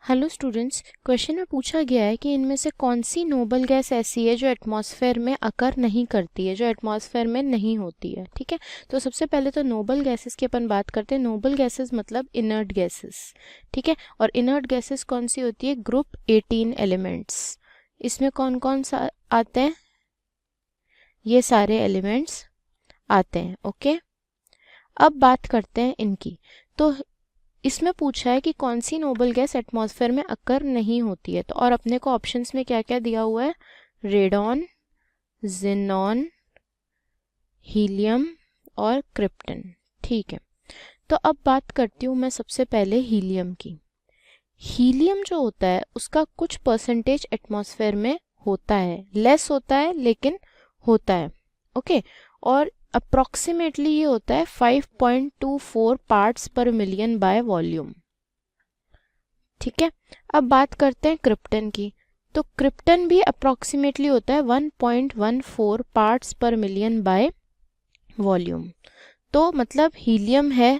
Hello students, question में पूछा गया है कि इनमें से कौन सी नोबल गैस ऐसी है जो एटमॉस्फेयर में अकर नहीं करती है, जो एटमॉस्फेयर में नहीं होती है। ठीक है, तो सबसे पहले तो नोबल गैसेस की अपन बात करते हैं। नोबल गैसेस मतलब इनर्ट गैसेस। ठीक है, और इनर्ट गैसेस कौन सी होती है? Group 18 elements. इसमें कौन कौन सा आते हैं? ये सारे एलिमेंट्स आते हैं। ओके, अब बात करते हैं इनकी। तो इसमें पूछा है कि कौन सी नोबल गैस एटमॉस्फेयर में अकर नहीं होती है। तो और अपने को ऑप्शंस में क्या क्या दिया हुआ है? रेडॉन, जिनॉन, हीलियम और क्रिप्टन। ठीक है, तो अब बात करती हूँ मैं सबसे पहले हीलियम की। हीलियम जो होता है उसका कुछ परसेंटेज एटमॉस्फेयर में होता है, लेस होता है लेकिन होता है। ओके, और अप्रॉक्सीमेटली ये होता है 5.24 पार्ट्स पर मिलियन बाय वॉल्यूम। ठीक है, अब बात करते हैं क्रिप्टन की। तो क्रिप्टन भी अप्रॉक्सीमेटली होता है 1.14 पार्ट्स पर मिलियन बाय वॉल्यूम। तो मतलब हीलियम है,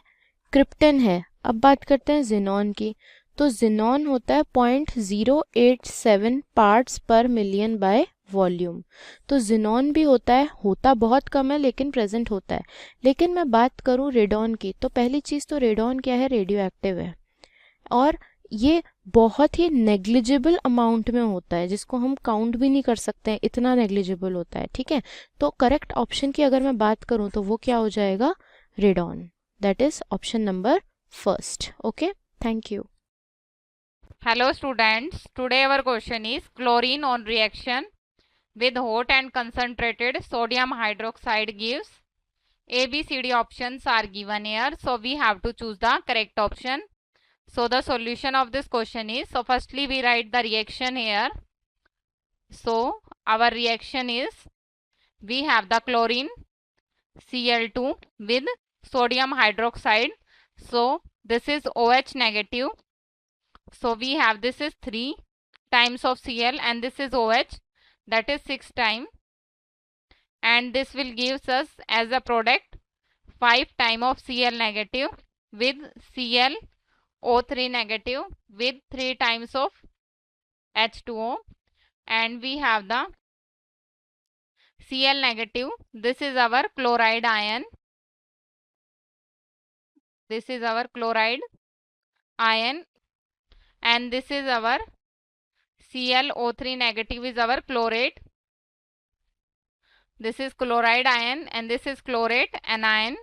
क्रिप्टन है। अब बात करते हैं जिनॉन की। तो जिनॉन होता है 0.087 पार्ट्स पर मिलियन बाय वॉल्यूम। तो जिनॉन भी होता बहुत कम है लेकिन प्रेजेंट होता है। लेकिन मैं बात करूं रेडॉन की, तो पहली चीज़ तो रेडॉन क्या है? रेडियो एक्टिव है, और ये बहुत ही नेग्लिजिबल अमाउंट में होता है, जिसको हम काउंट भी नहीं कर सकते हैं, इतना नेग्लिजिबल होता है। ठीक है, तो करेक्ट ऑप्शन की अगर मैं बात करूं तो वो क्या हो जाएगा? Radon. That is option number first. Okay, thank you. Hello students, today our question is chlorine on reaction with hot and concentrated sodium hydroxide gives ABCD options are given here, so we have to choose the correct option. So the solution of this question is, so firstly we write the reaction here. So our reaction is, we have the chlorine Cl2 with sodium hydroxide, so this is OH negative. So we have, this is 3 times of Cl and this is OH, that is 6 times, and this will gives us as a product 5 times of Cl negative with ClO3 negative with 3 times of H2O, and we have the Cl negative. This is our chloride ion. This is our chloride ion, and this is our ClO3 negative is our chlorate. This is chloride ion and this is chlorate anion,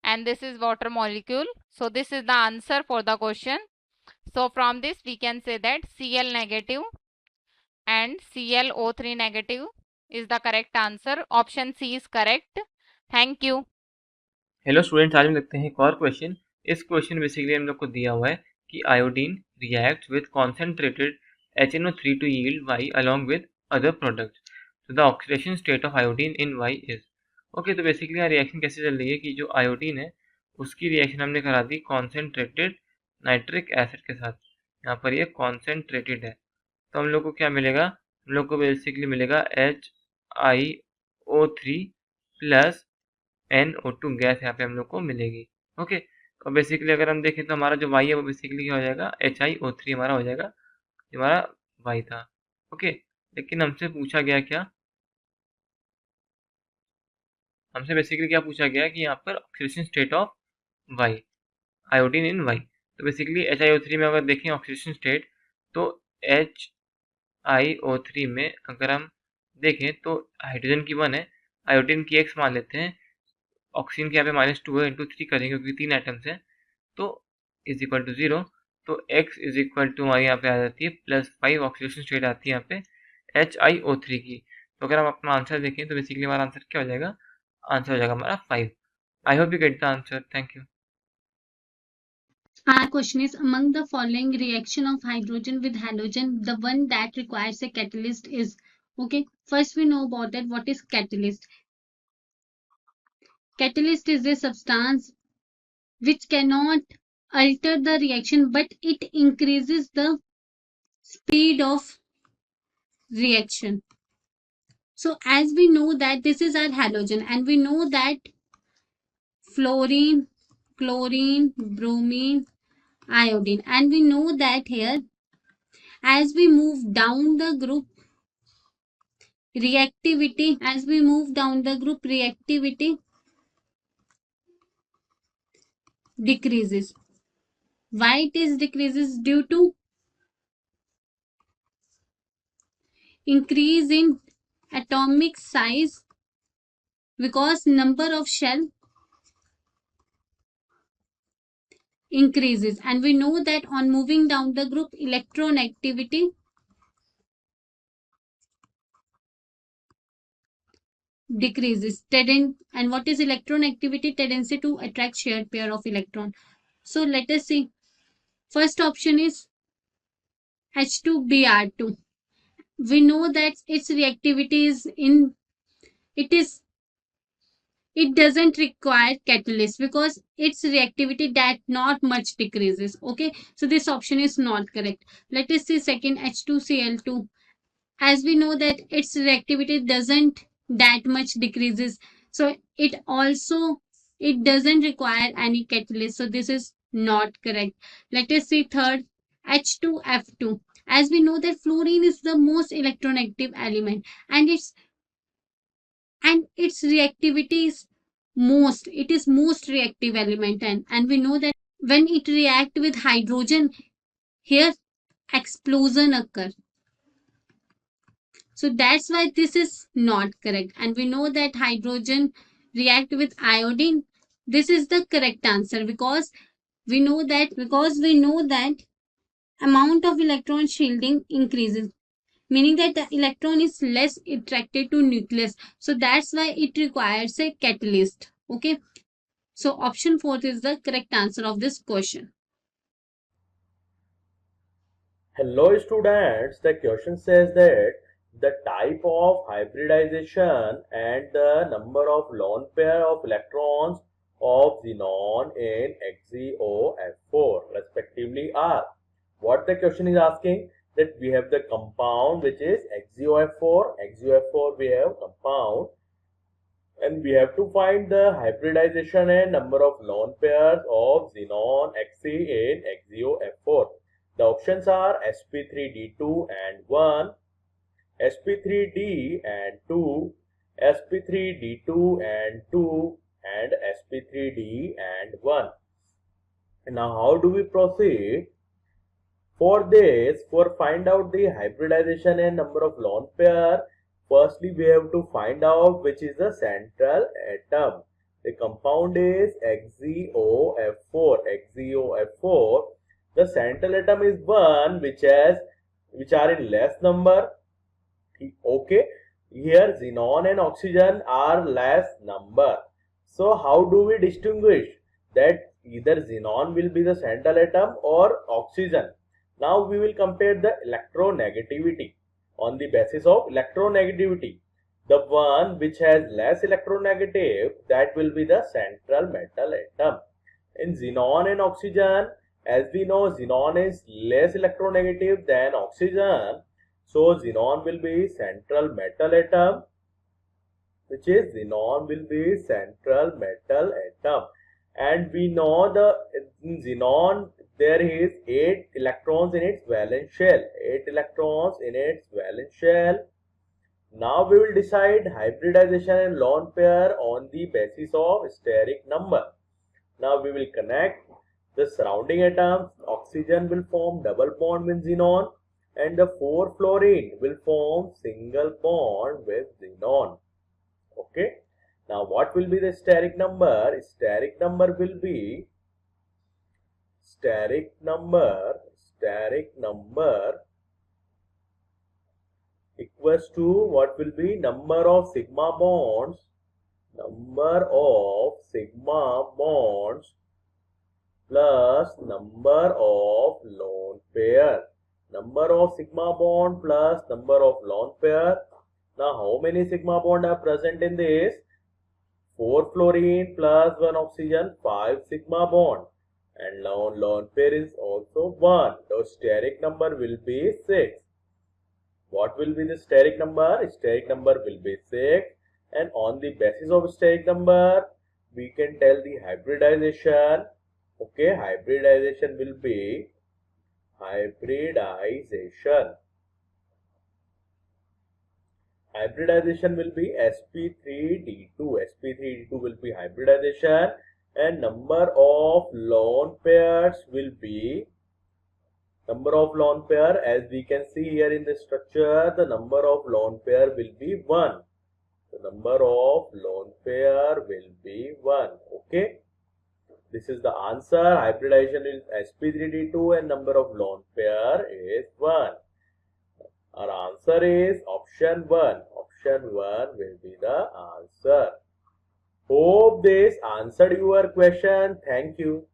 and this is water molecule. So this is the answer for the question. So from this we can say that Cl negative and ClO3 negative is the correct answer. Option C is correct. Thank you. Hello students, आज हम देखते हैं एक और question. इस question basically हम लोग को दिया हुआ है कि iodine reacts with concentrated HNO3 to yield Y along with other products. So the oxidation state of iodine in Y is. Okay, तो बेसिकली यहाँ रिएक्शन कैसे चल रही है कि जो आयोडीन है उसकी रिएक्शन हमने करा दी कॉन्सेंट्रेटेड नाइट्रिक एसिड के साथ। यहाँ पर ये कॉन्सेंट्रेटेड है, तो हम लोग को क्या मिलेगा? हम लोग को बेसिकली मिलेगा HiO3 प्लस NO2 गैस यहाँ पे हम लोग को मिलेगी। ओके, और बेसिकली अगर हम देखें तो हमारा जो Y है वो बेसिकली क्या हो जाएगा? HiO3 हमारा हो जाएगा, जो हमारा Y था। ओके, लेकिन हमसे पूछा गया क्या? हमसे बेसिकली क्या पूछा गया कि यहाँ पर oxidation state of Y, iodine in Y। तो बेसिकली HiO3 में अगर देखें ऑक्सीडेशन स्टेट, तो HiO3 में अगर हम देखें तो हाइड्रोजन की 1 है, आयोडीन की x मान लेते हैं, ऑक्सीजन के यहाँ पे -2 है, इंटू 3 करेंगे क्योंकि 3 एटम्स हैं, तो इज इक्वल टू 0। तो x इज इक्वल टू हमारी यहाँ पे आ जाती है +5 ऑक्सीडेशन स्टेट आती है यहाँ पे HiO3 की। तो अगर हम अपना आंसर देखें तो बेसिकली हमारा आंसर क्या हो जाएगा? आंसर हो जाएगा हमारा 5। I hope you get the answer. Thank you. Our question is, among the following reaction of hydrogen with halogen, the one that requires a catalyst is. Okay, first we know about that. What is catalyst? Catalyst is a substance which cannot alter the reaction, but it increases the speed of reaction. So as we know that this is our halogen, and we know that fluorine, chlorine, bromine, iodine. And we know that here, as we move down the group, reactivity decreases. Why it is decreases? Due to increase in atomic size, because number of shell increases. And we know that on moving down the group, electron activity decreases. And what is electron activity? Tendency to attract shared pair of electron. So let us see. First option is H2Br2. We know that its reactivity is it doesn't require catalyst, because its reactivity that not much decreases. Okay, so this option is not correct. Let us see second, H2Cl2. As we know that its reactivity doesn't that much decreases, so it doesn't require any catalyst, so this is not correct. Let us see third, H2F2. As we know that fluorine is the most electronegative element, and its reactivity is most reactive element, and we know that when it react with hydrogen, here explosion occur. So that's why this is not correct. And we know that hydrogen react with iodine. This is the correct answer, because we know that amount of electron shielding increases, meaning that the electron is less attracted to nucleus. So that's why it requires a catalyst. Okay. So option 4 is the correct answer of this question. Hello students, the question says that the type of hybridization and the number of lone pair of electrons of xenon in XeO-F4 respectively are. What the question is asking, that we have the compound which is XeO-F4, we have compound, and we have to find the hybridization and number of lone pairs of xenon Xe in XeO-F4. The options are sp3d2 and 1, sp3d and 2, sp3d2 and 2, and sp3d and 1. Now how do we proceed? For this, for find out the hybridization and number of lone pair, firstly we have to find out which is the central atom. The compound is XeO-F4. The central atom is one which are in less number. Okay, here xenon and oxygen are less number. So how do we distinguish that either xenon will be the central atom or oxygen? Now we will compare the electronegativity. On the basis of electronegativity, the one which has less electronegative, that will be the central metal atom. In xenon and oxygen, as we know, xenon is less electronegative than oxygen, so xenon will be central metal atom, and we know in xenon there is 8 electrons in its valence shell. Now we will decide hybridization and lone pair on the basis of steric number. Now we will connect the surrounding atoms. Oxygen will form double bond with xenon, and the 4-fluorine will form single bond with xenon. Okay. Now what will be the steric number? Steric number will be equals to what will be number of sigma bonds plus number of lone pair. Number of sigma bond plus number of lone pair. Now how many sigma bond are present in this? 4 fluorine plus 1 oxygen, 5 sigma bond, and lone pair is also 1. The steric number will be 6. What will be the steric number? Steric number will be 6, and on the basis of steric number we can tell the hybridization Okay, hybridization will be hybridization. Hybridization will be sp3d2. sp3d2 will be hybridization, and number of lone pairs will be as we can see here in the structure, the number of lone pair will be 1. The number of lone pair will be 1. Okay. This is the answer. Hybridization is sp3d2 and number of lone pair is 1. Our answer is option 1. Option 1 will be the answer. Hope this answered your question. Thank you.